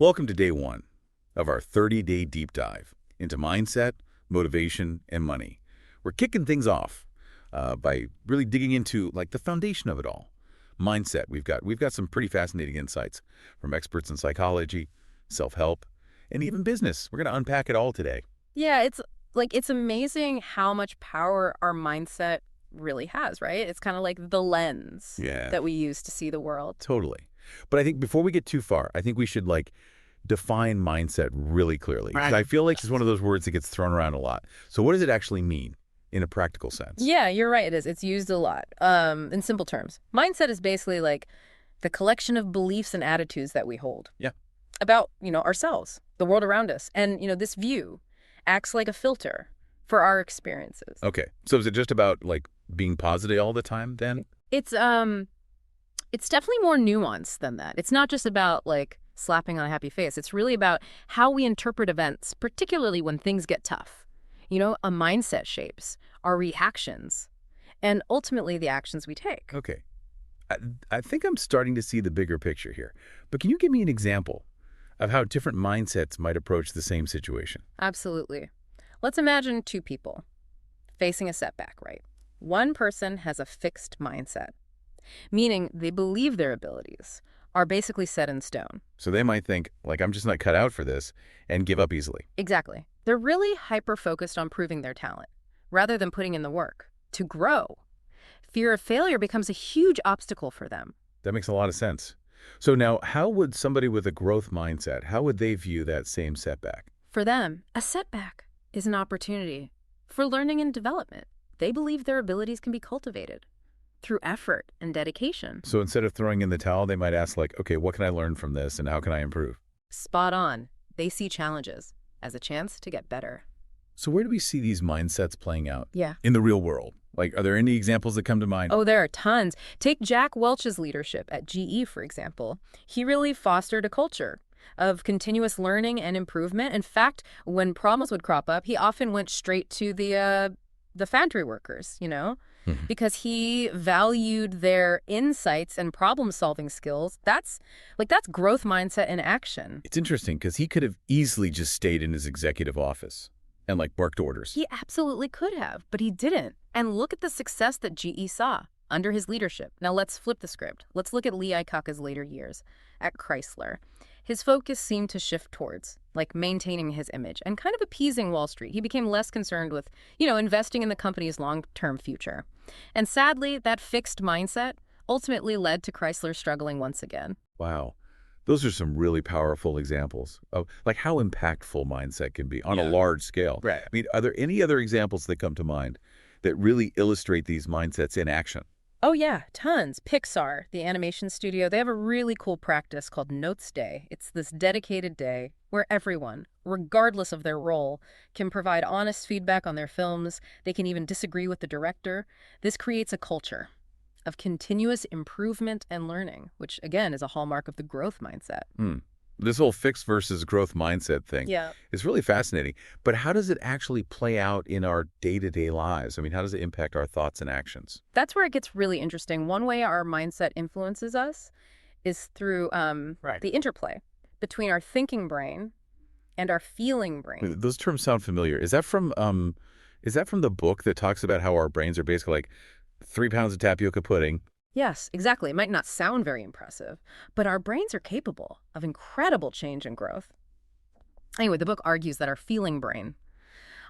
Welcome to day one of our 30-day deep dive into mindset, motivation, and money. We're kicking things off by really digging into the foundation of it all. Mindset. We've got some pretty fascinating insights from experts in psychology, self-help, and even business. We're going to unpack it all today. Yeah, it's amazing how much power our mindset really has, right? It's kind of like the lens Yeah, that we use to see the world. totally. But I think before we get too far, I think we should define mindset really clearly. 'Cause I feel like it's one of those words that gets thrown around a lot. So what does it actually mean in a practical sense? Yeah, you're right. It is. It's used a lot. In simple terms, mindset is basically like the collection of beliefs and attitudes that we hold. Yeah. About, ourselves, the world around us. And, this view acts like a filter for our experiences. Okay. So is it just about being positive all the time then? It's definitely more nuanced than that. It's not just about slapping on a happy face. It's really about how we interpret events, particularly when things get tough. A mindset shapes our reactions and ultimately the actions we take. Okay. I think I'm starting to see the bigger picture here. But can you give me an example of how different mindsets might approach the same situation? Absolutely. Let's imagine two people facing a setback, right? One person has a fixed mindset, meaning they believe their abilities are basically set in stone. So they might think, I'm just not cut out for this, and give up easily. Exactly. They're really hyper-focused on proving their talent, rather than putting in the work to grow. Fear of failure becomes a huge obstacle for them. That makes a lot of sense. So now, how would somebody with a growth mindset, how would they view that same setback? For them, a setback is an opportunity for learning and development. They believe their abilities can be cultivated through effort and dedication. So instead of throwing in the towel, they might ask okay, what can I learn from this and how can I improve? Spot on. They see challenges as a chance to get better. So where do we see these mindsets playing out? Yeah. In the real world? Are there any examples that come to mind? Oh, there are tons. Take Jack Welch's leadership at GE, for example. He really fostered a culture of continuous learning and improvement. In fact, when problems would crop up, he often went straight to the factory workers, because he valued their insights and problem-solving skills. That's growth mindset in action. It's interesting because he could have easily just stayed in his executive office and barked orders. He absolutely could have, but he didn't. And look at the success that GE saw under his leadership. Now let's flip the script. Let's look at Lee Iacocca's later years at Chrysler. His focus seemed to shift towards maintaining his image and kind of appeasing Wall Street. He became less concerned with, investing in the company's long-term future. And sadly, that fixed mindset ultimately led to Chrysler struggling once again. Wow. Those are some really powerful examples of how impactful mindset can be on a large scale. Right. I mean, are there any other examples that come to mind that really illustrate these mindsets in action? Oh, yeah, tons. Pixar, the animation studio, they have a really cool practice called Notes Day. It's this dedicated day where everyone, regardless of their role, can provide honest feedback on their films. They can even disagree with the director. This creates a culture of continuous improvement and learning, which, again, is a hallmark of the growth mindset. This whole fixed versus growth mindset thing is really fascinating. But how does it actually play out in our day-to-day lives? I mean, how does it impact our thoughts and actions? That's where it gets really interesting. One way our mindset influences us is through the interplay between our thinking brain and our feeling brain. Those terms sound familiar. Is that from the book that talks about how our brains are basically 3 pounds of tapioca pudding? Yes, exactly. It might not sound very impressive, but our brains are capable of incredible change and growth. Anyway, the book argues that our feeling brain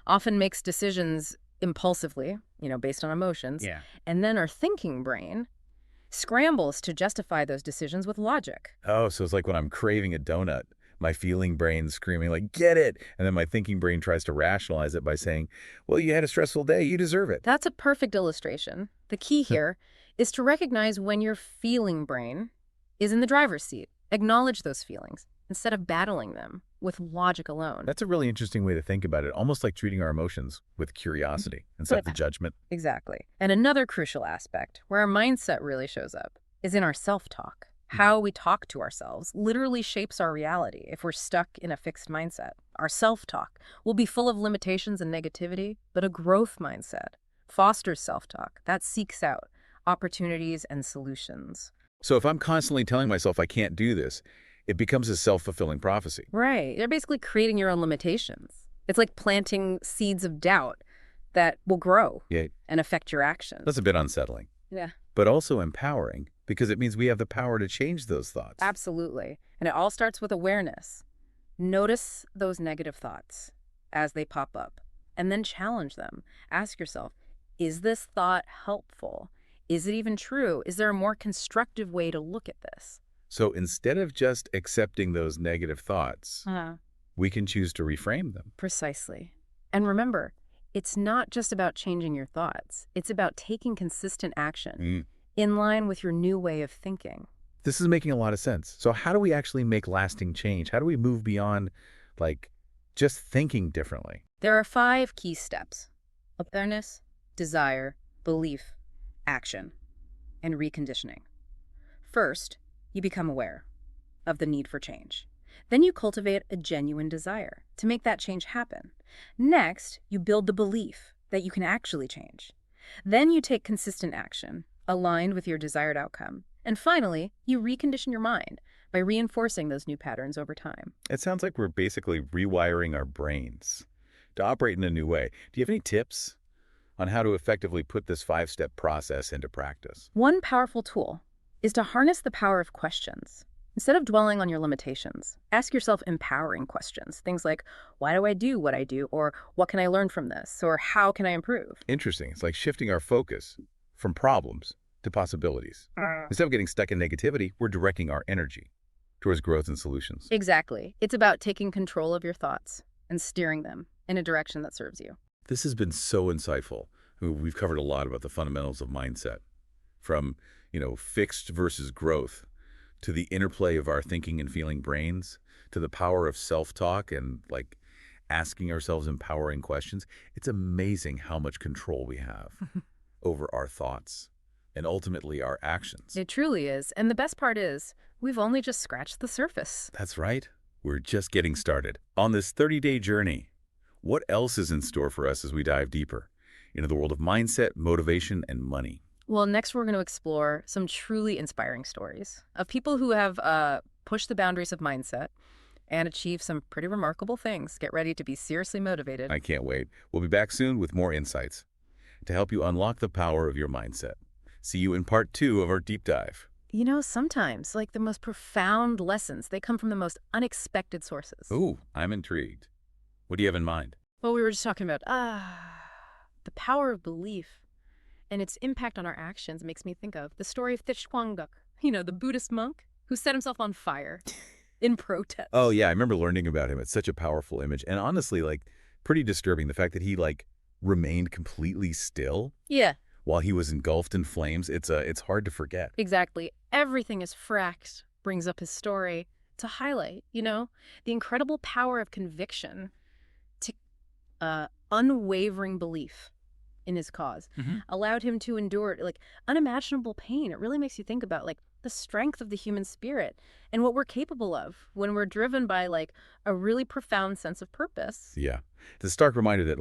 often makes decisions impulsively, based on emotions. Yeah. And then our thinking brain scrambles to justify those decisions with logic. Oh, so it's like when I'm craving a donut, my feeling brain's screaming get it. And then my thinking brain tries to rationalize it by saying, well, you had a stressful day, you deserve it. That's a perfect illustration. The key here is to recognize when your feeling brain is in the driver's seat. Acknowledge those feelings instead of battling them with logic alone. That's a really interesting way to think about it, almost like treating our emotions with curiosity instead of the judgment. Exactly. And another crucial aspect where our mindset really shows up is in our self-talk. How we talk to ourselves literally shapes our reality if we're stuck in a fixed mindset. Our self-talk will be full of limitations and negativity, but a growth mindset fosters self-talk that seeks out opportunities and solutions. So if I'm constantly telling myself I can't do this, It becomes a self-fulfilling prophecy. Right. You're basically creating your own limitations. It's like planting seeds of doubt that will grow Yeah, and affect your actions. that's a bit unsettling, Yeah, but also empowering because it means we have the power to change those thoughts. absolutely. And it all starts with awareness. Notice those negative thoughts as they pop up and then challenge them. Ask yourself, is this thought helpful? Is it even true? Is there a more constructive way to look at this? So instead of just accepting those negative thoughts, we can choose to reframe them. Precisely. And remember, it's not just about changing your thoughts. It's about taking consistent action in line with your new way of thinking. This is making a lot of sense. So how do we actually make lasting change? How do we move beyond, like, just thinking differently? There are 5 key steps: awareness, desire, belief, action, and reconditioning. First, you become aware of the need for change. Then you cultivate a genuine desire to make that change happen. Next, you build the belief that you can actually change. Then you take consistent action, aligned with your desired outcome. And finally, you recondition your mind by reinforcing those new patterns over time. It sounds like we're basically rewiring our brains to operate in a new way. Do you have any tips on how to effectively put this 5-step process into practice? One powerful tool is to harness the power of questions. Instead of dwelling on your limitations, ask yourself empowering questions. Things like, why do I do what I do? Or what can I learn from this? Or how can I improve? Interesting. It's like shifting our focus from problems to possibilities. Instead of getting stuck in negativity, we're directing our energy towards growth and solutions. Exactly. It's about taking control of your thoughts and steering them in a direction that serves you. This has been so insightful. I mean, we've covered a lot about the fundamentals of mindset, from, fixed versus growth, to the interplay of our thinking and feeling brains, to the power of self-talk and, like, asking ourselves empowering questions. It's amazing how much control we have over our thoughts and ultimately our actions. It truly is. And the best part is, we've only just scratched the surface. That's right. We're just getting started on this 30-day journey. What else is in store for us as we dive deeper into the world of mindset, motivation, and money? Well, next we're going to explore some truly inspiring stories of people who have pushed the boundaries of mindset and achieved some pretty remarkable things. Get ready to be seriously motivated. I can't wait. We'll be back soon with more insights to help you unlock the power of your mindset. See you in part 2 of our deep dive. Sometimes, like, the most profound lessons, they come from the most unexpected sources. Ooh, I'm intrigued. What do you have in mind? Well, we were just talking about, the power of belief and its impact on our actions makes me think of the story of Thich Nhat Hanh, the Buddhist monk who set himself on fire in protest. Oh, yeah, I remember learning about him. It's such a powerful image. And honestly, pretty disturbing, the fact that he, remained completely still. Yeah. While he was engulfed in flames. It's hard to forget. Exactly. Everything is fracked brings up his story to highlight, the incredible power of conviction, to unwavering belief in his cause, allowed him to endure, unimaginable pain. It really makes you think about, the strength of the human spirit and what we're capable of when we're driven by, a really profound sense of purpose. Yeah. It's a stark reminder that,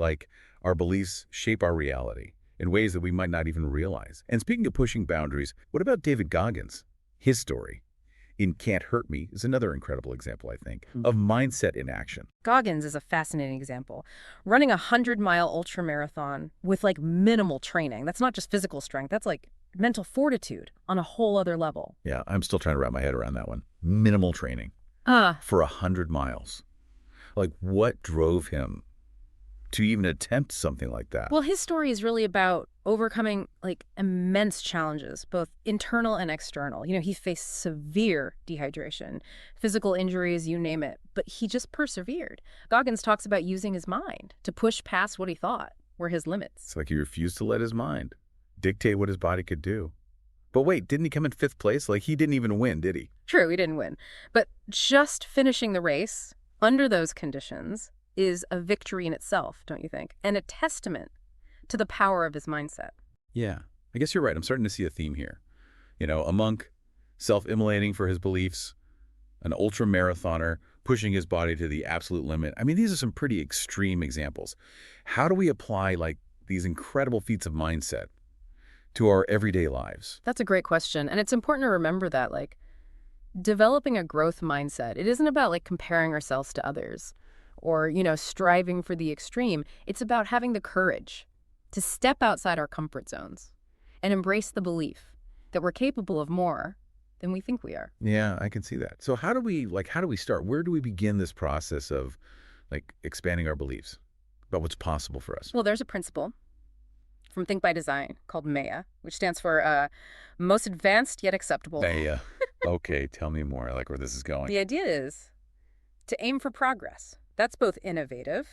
our beliefs shape our reality in ways that we might not even realize. And speaking of pushing boundaries, what about David Goggins? His story in Can't Hurt Me is another incredible example, I think, of mindset in action. Goggins is a fascinating example. Running a 100-mile ultramarathon with, minimal training. That's not just physical strength. That's, mental fortitude on a whole other level. Yeah, I'm still trying to wrap my head around that one. Minimal training for 100 miles. What drove him to even attempt something like that? Well, his story is really about overcoming, immense challenges, both internal and external. He faced severe dehydration, physical injuries, you name it, but he just persevered. Goggins talks about using his mind to push past what he thought were his limits. It's like he refused to let his mind dictate what his body could do. But wait, didn't he come in 5th place? He didn't even win, did he? True, he didn't win. But just finishing the race under those conditions is a victory in itself, don't you think? And a testament to the power of his mindset. Yeah, I guess you're right. I'm starting to see a theme here. A monk self-immolating for his beliefs, an ultra-marathoner pushing his body to the absolute limit. I mean, these are some pretty extreme examples. How do we apply, these incredible feats of mindset to our everyday lives? That's a great question. And it's important to remember that, Developing a growth mindset, it isn't about like comparing ourselves to others or, striving for the extreme. It's about having the courage to step outside our comfort zones and embrace the belief that we're capable of more than we think we are. Yeah, I can see that. So how do we start? Where do we begin this process of expanding our beliefs about what's possible for us? Well, there's a principle from Think by Design called MAYA, which stands for most advanced yet acceptable. Hey, okay, tell me more. I like where this is going. The idea is to aim for progress. That's both innovative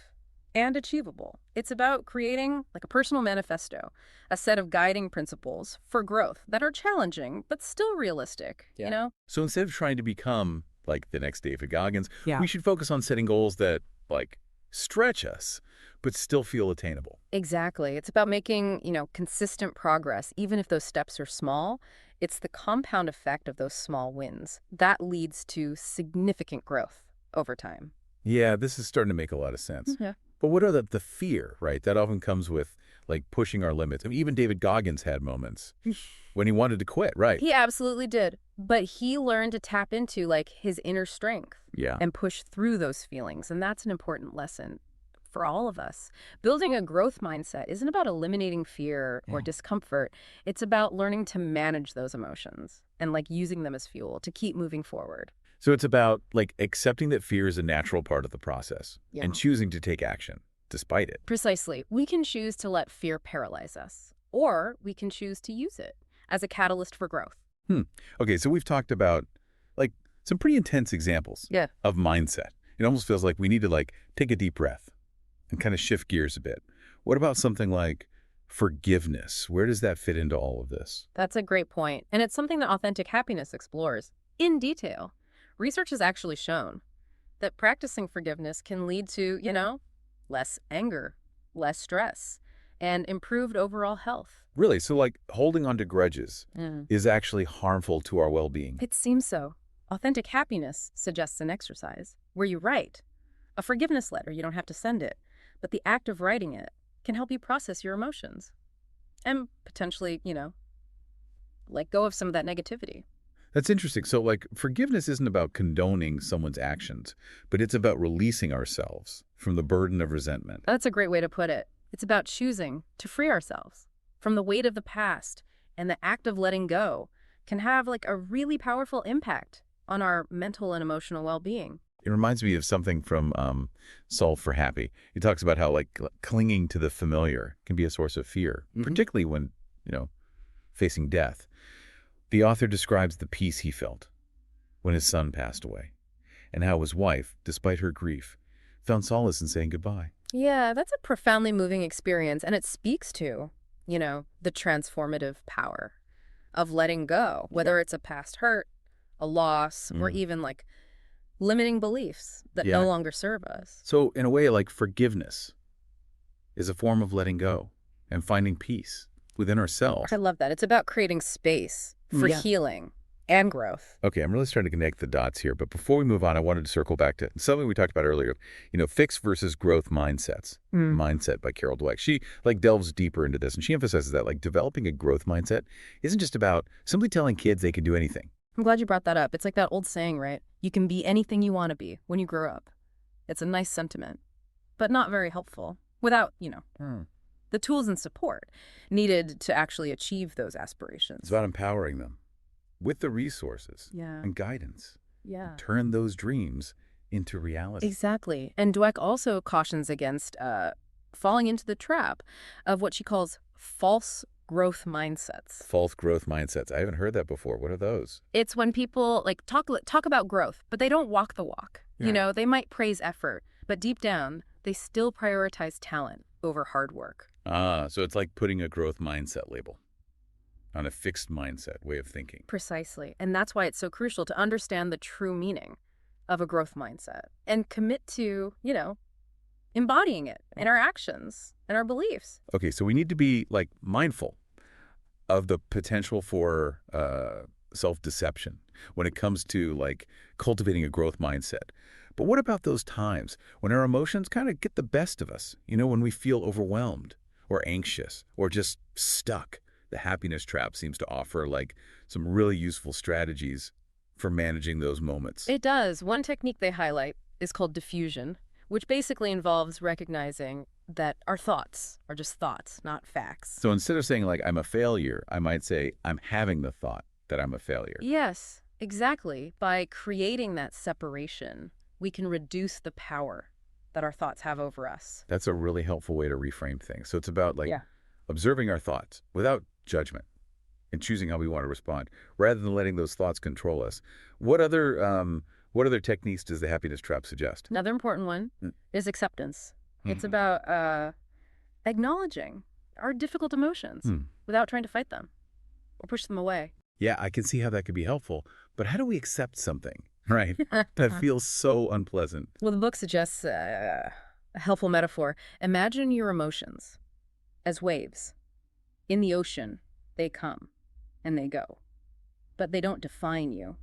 and achievable. It's about creating like a personal manifesto, a set of guiding principles for growth that are challenging but still realistic, So instead of trying to become like the next David Goggins, Yeah. we should focus on setting goals that stretch us, but still feel attainable. Exactly. It's about making, consistent progress, even if those steps are small. It's the compound effect of those small wins that leads to significant growth over time. Yeah, this is starting to make a lot of sense. Yeah. But what are the fear, right? That often comes with pushing our limits. I mean, even David Goggins had moments when he wanted to quit, right? He absolutely did. But he learned to tap into like his inner strength Yeah. and push through those feelings. And that's an important lesson for all of us. Building a growth mindset isn't about eliminating fear or Yeah. discomfort. It's about learning to manage those emotions and using them as fuel to keep moving forward. So it's about accepting that fear is a natural part of the process Yeah. and choosing to take action despite it. Precisely. We can choose to let fear paralyze us, or we can choose to use it as a catalyst for growth. Okay, so we've talked about some pretty intense examples Yeah. of mindset. It almost feels like we need to take a deep breath and kind of shift gears a bit. What about something like forgiveness? Where does that fit into all of this? That's a great point. And it's something that Authentic Happiness explores in detail. Research has actually shown that practicing forgiveness can lead to, less anger, less stress, and improved overall health. Really? So holding on to grudges Mm. is actually harmful to our well-being. It seems so. Authentic Happiness suggests an exercise where you write a forgiveness letter. You don't have to send it, but the act of writing it can help you process your emotions and potentially, let go of some of that negativity. That's interesting. So forgiveness isn't about condoning someone's actions, but it's about releasing ourselves from the burden of resentment. That's a great way to put it. It's about choosing to free ourselves from the weight of the past, and the act of letting go can have a really powerful impact on our mental and emotional well-being. It reminds me of something from Solve for Happy. He talks about how clinging to the familiar can be a source of fear, particularly when, facing death. The author describes the peace he felt when his son passed away and how his wife, despite her grief, found solace in saying goodbye. Yeah, that's a profoundly moving experience, and it speaks to, the transformative power of letting go, whether it's a past hurt, a loss, or even limiting beliefs that Yeah. no longer serve us. So in a way, forgiveness is a form of letting go and finding peace within ourselves. I love that. It's about creating space for Yeah. healing and growth. Okay, I'm really starting to connect the dots here. But before we move on, I wanted to circle back to something we talked about earlier, fixed versus growth mindsets. Mindset by Carol Dweck. She delves deeper into this, and she emphasizes that developing a growth mindset isn't just about simply telling kids they can do anything. I'm glad you brought that up. It's like that old saying, right? You can be anything you want to be when you grow up. It's a nice sentiment, but not very helpful without, the tools and support needed to actually achieve those aspirations. It's about empowering them with the resources Yeah. and guidance. Yeah. Turn those dreams into reality. Exactly. And Dweck also cautions against falling into the trap of what she calls false growth mindsets. False growth mindsets. I haven't heard that before. What are those? It's when people talk about growth, but they don't walk the walk. Yeah. They might praise effort, but deep down, they still prioritize talent over hard work. So it's like putting a growth mindset label on a fixed mindset way of thinking. Precisely. And that's why it's so crucial to understand the true meaning of a growth mindset and commit to, embodying it in our actions and our beliefs. Okay, so we need to be mindful of the potential for self-deception when it comes to cultivating a growth mindset. But what about those times when our emotions kind of get the best of us? When we feel overwhelmed or anxious or just stuck. The happiness trap seems to offer some really useful strategies for managing those moments. It does. One technique they highlight is called diffusion, which basically involves recognizing that our thoughts are just thoughts, not facts. So instead of saying, like, I'm a failure, I might say, I'm having the thought that I'm a failure. Yes, exactly. By creating that separation, we can reduce the power that our thoughts have over us. That's a really helpful way to reframe things. So it's about, like, Yeah. observing our thoughts without judgment and choosing how we want to respond, rather than letting those thoughts control us. What other techniques does the happiness trap suggest? Another important one Mm. is acceptance. It's Mhm. about acknowledging our difficult emotions Hmm. without trying to fight them or push them away. Yeah, I can see how that could be helpful. But how do we accept something, right, that feels so unpleasant? Well, the book suggests a helpful metaphor. Imagine your emotions as waves. In the ocean, they come and they go, but they don't define you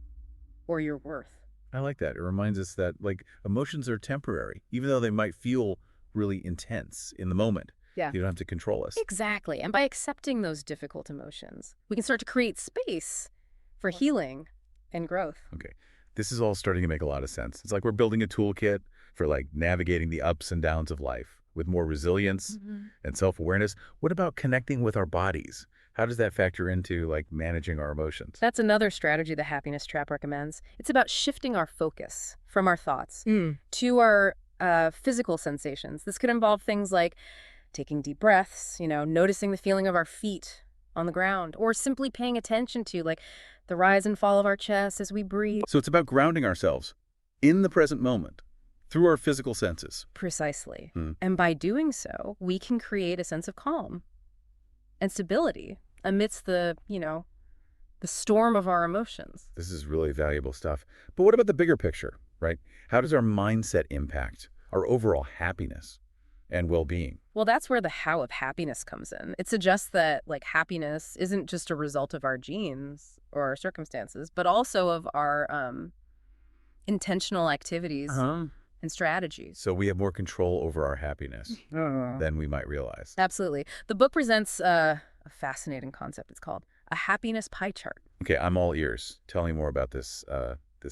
or your worth. I like that. It reminds us that, like, emotions are temporary, even though they might feel really intense in the moment. Yeah. You don't have to control us. Exactly. And by accepting those difficult emotions, we can start to create space for healing and growth. Okay. This is all starting to make a lot of sense. It's like we're building a toolkit for, like, navigating the ups and downs of life with more resilience and self-awareness. What about connecting with our bodies? How does that factor into, like, managing our emotions? That's another strategy the Happiness Trap recommends. It's about shifting our focus from our thoughts to our physical sensations. This could involve things like taking deep breaths, noticing the feeling of our feet on the ground, or simply paying attention to, like, the rise and fall of our chest as we breathe. So it's about grounding ourselves in the present moment through our physical senses. Precisely. Hmm. And by doing so, we can create a sense of calm and stability amidst the storm of our emotions. This is really valuable stuff. But what about the bigger picture, right? How does our mindset impact our overall happiness and well-being? Well, that's where the how of happiness comes in. It suggests that, like, happiness isn't just a result of our genes or our circumstances, but also of our intentional activities and strategies. So we have more control over our happiness than we might realize. Absolutely. The book presents a fascinating concept. It's called a happiness pie chart. Okay, I'm all ears. Tell me more about this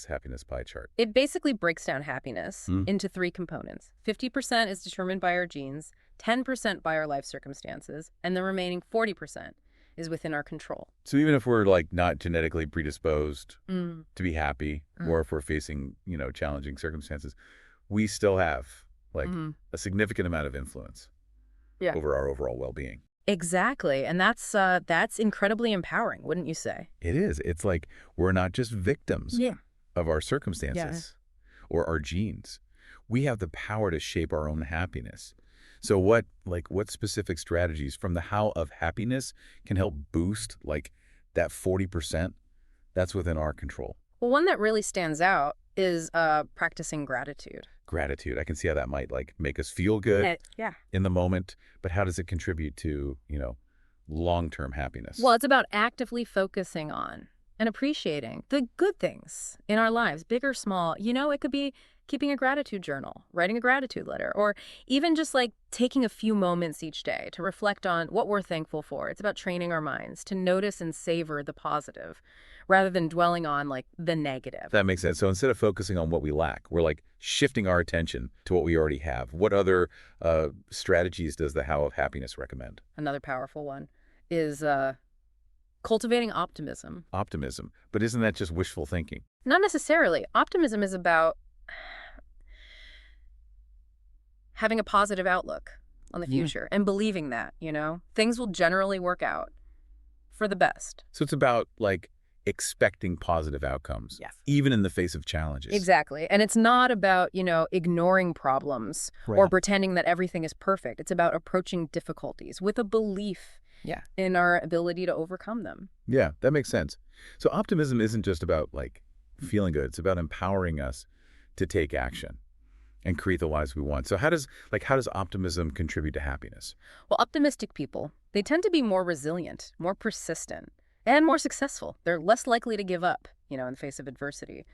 happiness pie chart. It basically breaks down happiness Hmm. into 3 components. 50% is determined by our genes, 10% by our life circumstances, and the remaining 40% is within our control. So even if we're, like, not genetically predisposed Mm. to be happy, or if we're facing, challenging circumstances, we still have, like, a significant amount of influence Yeah. over our overall well-being. Exactly. And that's incredibly empowering, wouldn't you say? It is. It's like we're not just victims of our circumstances or our genes. We have the power to shape our own happiness. So what specific strategies from the how of happiness can help boost, like, that 40% that's within our control? Well, one that really stands out is practicing gratitude. Gratitude. I can see how that might, like, make us feel good Yeah. in the moment, but how does it contribute to, long-term happiness? Well, it's about actively focusing on and appreciating the good things in our lives, big or small. It could be keeping a gratitude journal, writing a gratitude letter, or even just, like, taking a few moments each day to reflect on what we're thankful for. It's about training our minds to notice and savor the positive rather than dwelling on, like, the negative. That makes sense. So instead of focusing on what we lack, we're, like, shifting our attention to what we already have. What other strategies does the How of Happiness recommend? Another powerful one is cultivating optimism. Optimism. But isn't that just wishful thinking? Not necessarily. Optimism is about having a positive outlook on the future and believing that, things will generally work out for the best. So it's about, like, expecting positive outcomes, Yes. even in the face of challenges. Exactly. And it's not about, ignoring problems or Right. pretending that everything is perfect. It's about approaching difficulties with a belief in our ability to overcome them. Yeah, that makes sense. So optimism isn't just about, like, feeling good. It's about empowering us to take action and create the lives we want. So how does optimism contribute to happiness? Well, optimistic people, they tend to be more resilient, more persistent, and more successful. They're less likely to give up, in the face of adversity,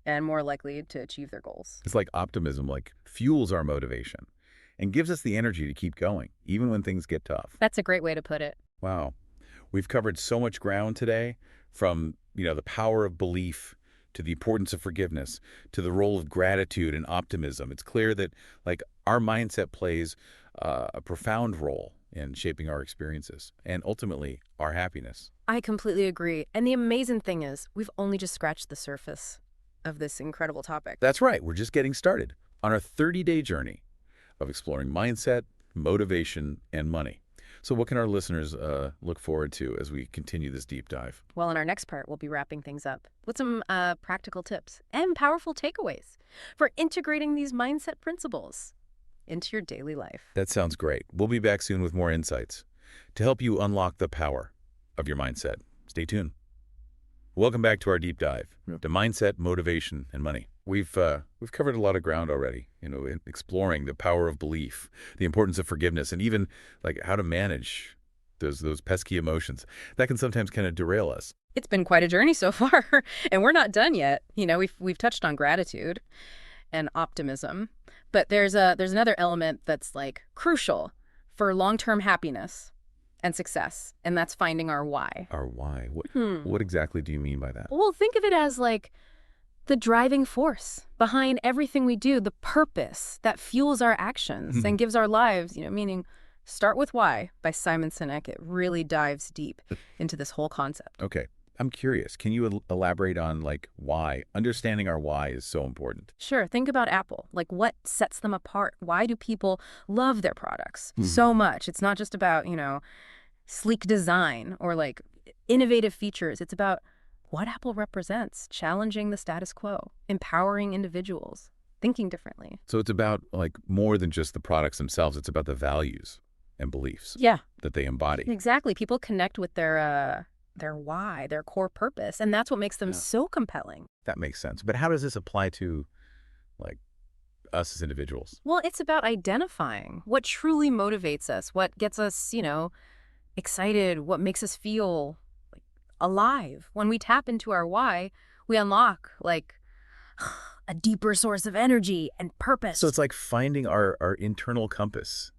and more likely to achieve their goals. It's like optimism, like, fuels our motivation and gives us the energy to keep going, even when things get tough. That's a great way to put it. Wow. We've covered so much ground today, from, the power of belief to the importance of forgiveness, to the role of gratitude and optimism. It's clear that like our mindset plays a profound role in shaping our experiences and ultimately our happiness. I completely agree. And the amazing thing is, we've only just scratched the surface of this incredible topic. That's right. We're just getting started on our 30-day journey of exploring mindset, motivation, and money. So what can our listeners look forward to as we continue this deep dive? Well, in our next part, we'll be wrapping things up with some practical tips and powerful takeaways for integrating these mindset principles into your daily life. That sounds great. We'll be back soon with more insights to help you unlock the power of your mindset. Stay tuned. Welcome back to our deep dive to mindset, motivation, and money. We've covered a lot of ground already, in exploring the power of belief, the importance of forgiveness, and even like how to manage those pesky emotions that can sometimes kind of derail us. It's been quite a journey so far, and we're not done yet. We've touched on gratitude and optimism, but there's another element that's like crucial for long-term happiness and success, and that's finding our why. Our why? What exactly do you mean by that? Well, think of it as like the driving force behind everything we do, the purpose that fuels our actions and gives our lives, meaning. Start with Why by Simon Sinek. It really dives deep into this whole concept. Okay. I'm curious. Can you elaborate on like why? Understanding our why is so important. Sure. Think about Apple. Like, what sets them apart? Why do people love their products so much? It's not just about, sleek design or like innovative features. It's about what Apple represents, challenging the status quo, empowering individuals, thinking differently. So it's about like more than just the products themselves. It's about the values and beliefs that they embody. Exactly. People connect with their why, their core purpose, and that's what makes them so compelling. That makes sense. But how does this apply to like us as individuals? Well, it's about identifying what truly motivates us, what gets us, excited, what makes us feel like alive. When we tap into our why, we unlock like a deeper source of energy and purpose. So it's like finding our internal compass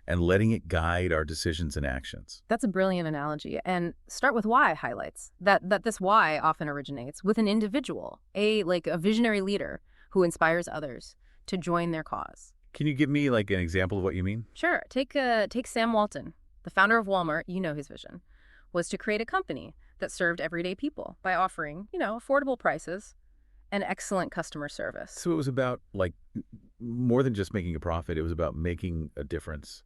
and letting it guide our decisions and actions. That's a brilliant analogy. And Start with Why highlights that this why often originates with an individual, a visionary leader who inspires others to join their cause. Can you give me like an example of what you mean? Sure. Take Sam Walton, the founder of Walmart. His vision was to create a company that served everyday people by offering, affordable prices and excellent customer service. So it was about like more than just making a profit. It was about making a difference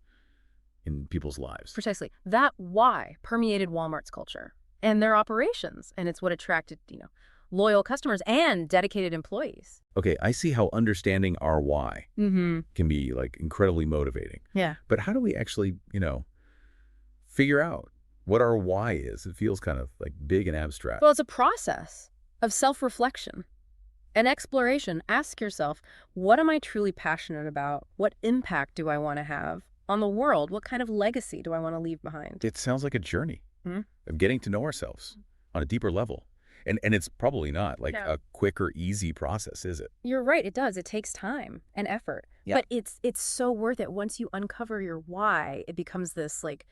in people's lives. Precisely. That why permeated Walmart's culture and their operations, and it's what attracted, loyal customers and dedicated employees. Okay, I see how understanding our why can be like incredibly motivating. Yeah. But how do we actually, figure out what our why is? It feels kind of like big and abstract. Well, it's a process of self-reflection and exploration. Ask yourself, what am I truly passionate about? What impact do I want to have on the world? What kind of legacy do I want to leave behind? It sounds like a journey of getting to know ourselves on a deeper level. And it's probably not like a quick or easy process, is it? You're right. It does. It takes time and effort. Yeah. But it's so worth it. Once you uncover your why, it becomes this like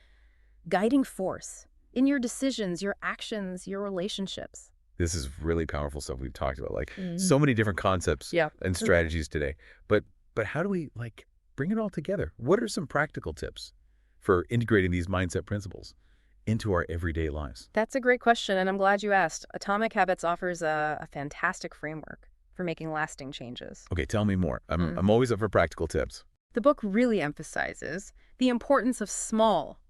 guiding force in your decisions, your actions, your relationships. This is really powerful stuff we've talked about, like so many different concepts and strategies today. But how do we like bring it all together? What are some practical tips for integrating these mindset principles into our everyday lives? That's a great question, and I'm glad you asked. Atomic Habits offers a fantastic framework for making lasting changes. Okay, tell me more. I'm always up for practical tips. The book really emphasizes the importance of small,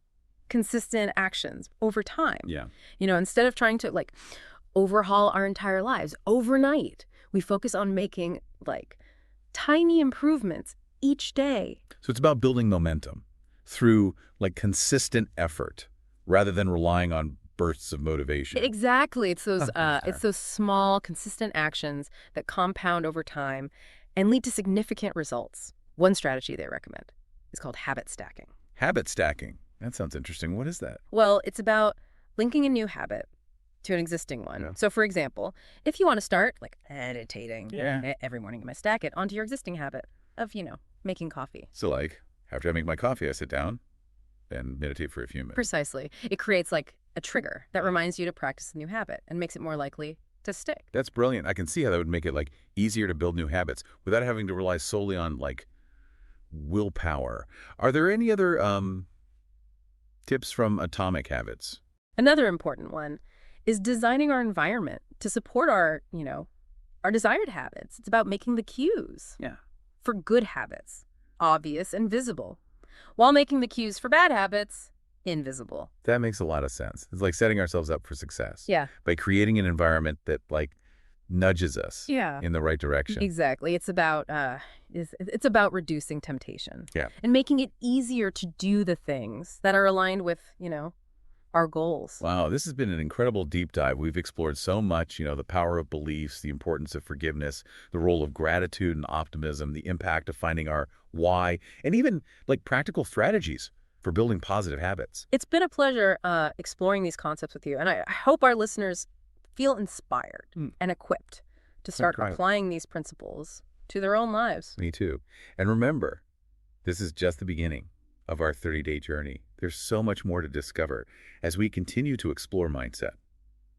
consistent actions over time. Yeah. Instead of trying to like overhaul our entire lives overnight, we focus on making like tiny improvements each day. So it's about building momentum through like consistent effort rather than relying on bursts of motivation. Exactly. It's those small, consistent actions that compound over time and lead to significant results. One strategy they recommend is called habit stacking. Habit stacking. That sounds interesting. What is that? Well, it's about linking a new habit to an existing one. Yeah. So, for example, if you want to start like meditating every morning, you might stack it onto your existing habit of, making coffee. So like after I make my coffee, I sit down and meditate for a few minutes. Precisely. It creates like a trigger that reminds you to practice a new habit and makes it more likely to stick. That's brilliant. I can see how that would make it like easier to build new habits without having to rely solely on like willpower. Are there any other tips from Atomic Habits? Another important one is designing our environment to support our, our desired habits. It's about making the cues Yeah. for good habits obvious and visible, while making the cues for bad habits invisible. That makes a lot of sense. It's like setting ourselves up for success. Yeah. By creating an environment that like nudges us Yeah. in the right direction. Exactly. It's about it's about reducing temptation. Yeah. And making it easier to do the things that are aligned with, our goals. Wow, this has been an incredible deep dive. We've explored so much, the power of beliefs, the importance of forgiveness, the role of gratitude and optimism, the impact of finding our why, and even like practical strategies for building positive habits. It's been a pleasure exploring these concepts with you, and I hope our listeners feel inspired and equipped to start Incredible. applying these principles to their own lives. Me too. And remember, this is just the beginning of our 30-day journey. There's so much more to discover as we continue to explore mindset,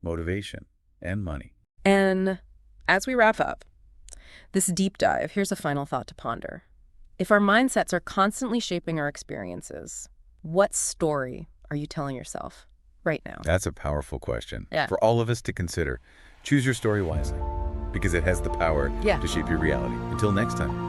motivation, and money. And as we wrap up this deep dive, here's a final thought to ponder. If our mindsets are constantly shaping our experiences, what story are you telling yourself right now? That's a powerful question Yeah. for all of us to consider. Choose your story wisely because it has the power Yeah. to shape your reality. Until next time.